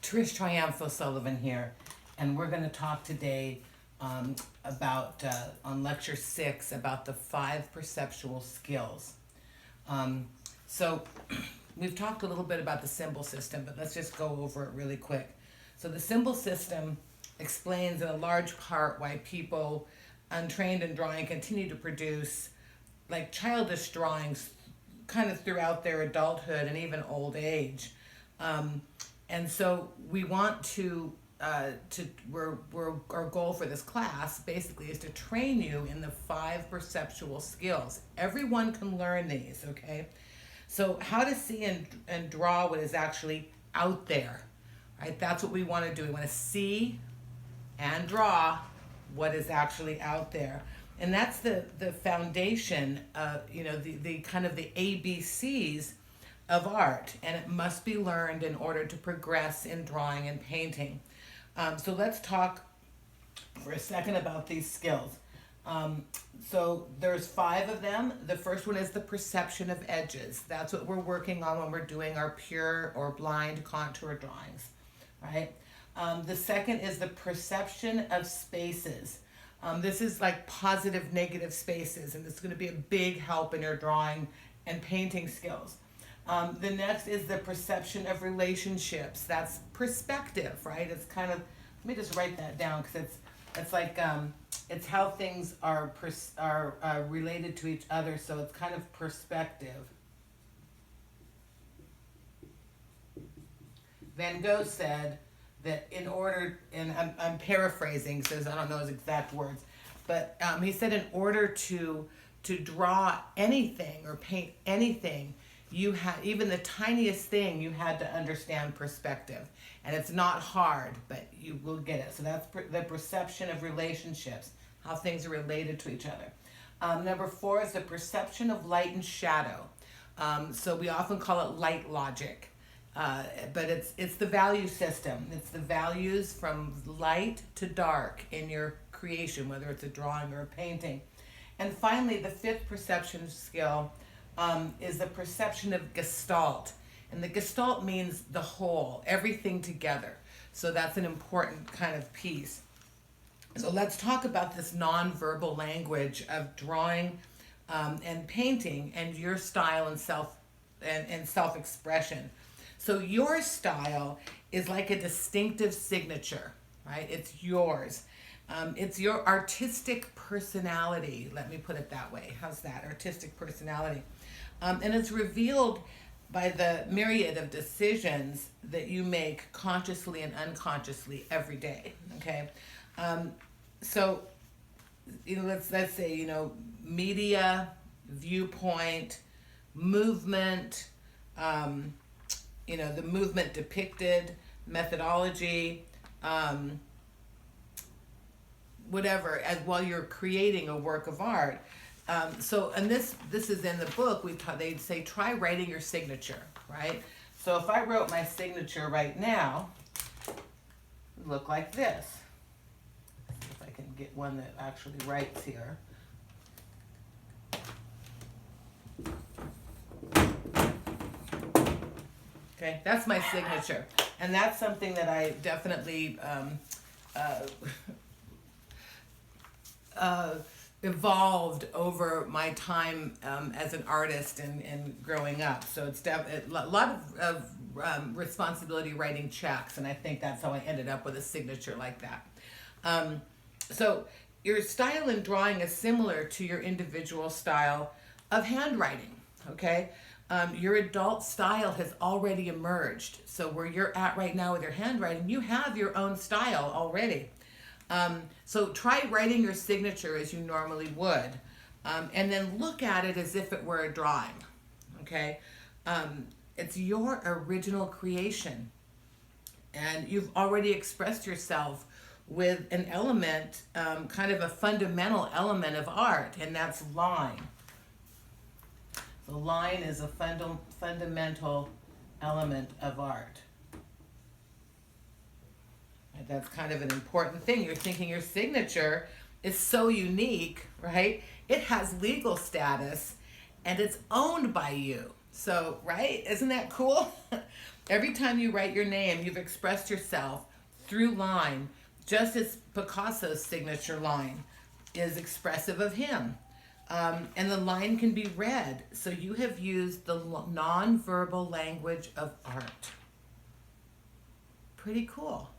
Trish Triumpho Sullivan here, and we're going to talk today about, on lecture 6, about the 5 perceptual skills. So we've talked a little bit about the symbol system, but let's just go over it really quick. So the symbol system explains in a large part why people untrained in drawing continue to produce like childish drawings kind of throughout their adulthood and even old age. And so we want to our goal for this class basically is to train you in the 5 perceptual skills. Everyone can learn these, okay? So how to see and draw what is actually out there, right? That's what we want to do. We want to see and draw what is actually out there. And that's the foundation of, the kind of the ABCs of art, and it must be learned in order to progress in drawing and painting. So let's talk for a second about these skills. So there's 5 of them. The first one is the perception of edges. That's what we're working on when we're doing our pure or blind contour drawings, right? The second is the perception of spaces. This is like positive, negative spaces, and it's going to be a big help in your drawing and painting skills. The next is the perception of relationships. That's perspective, right? It's kind of, let me just write that down because it's like it's how things are related to each other. So it's kind of perspective. Van Gogh said that in order, and I'm paraphrasing, says I don't know his exact words, but he said in order to draw anything or paint anything, you had, even the tiniest thing, you had to understand perspective. And it's not hard, but you will get it. So that's the perception of relationships, how things are related to each other. Number 4 is the perception of light and shadow. So we often call it light logic, but it's the value system. It's the values from light to dark in your creation, whether it's a drawing or a painting. And finally, the 5th perception skill is the perception of Gestalt. And the Gestalt means the whole, everything together. So that's an important kind of piece. So let's talk about this nonverbal language of drawing and painting and your style and self-expression. So your style is like a distinctive signature, right? It's yours. It's your artistic personality. Let me put it that way. How's that? Artistic personality. And it's revealed by the myriad of decisions that you make consciously and unconsciously every day. Okay, so let's say media, viewpoint, movement, the movement depicted, methodology, whatever, as while you're creating a work of art. So, and this is in the book, they'd say, try writing your signature, right? So if I wrote my signature right now, it would look like this. Let's see if I can get one that actually writes here. Okay, that's my signature. And that's something that I definitely evolved over my time as an artist and growing up. So it's a lot of responsibility writing checks, and I think that's how I ended up with a signature like that. So your style in drawing is similar to your individual style of handwriting, okay? Your adult style has already emerged. So where you're at right now with your handwriting, you have your own style already. So try writing your signature as you normally would, and then look at it as if it were a drawing, okay? It's your original creation, and you've already expressed yourself with an element, kind of a fundamental element of art, and that's line. The line is a fundamental element of art. That's kind of an important thing. You're thinking your signature is so unique, right? It has legal status and it's owned by you. So, right? Isn't that cool? Every time you write your name, you've expressed yourself through line, just as Picasso's signature line is expressive of him. And the line can be read. So you have used the non-verbal language of art. Pretty cool.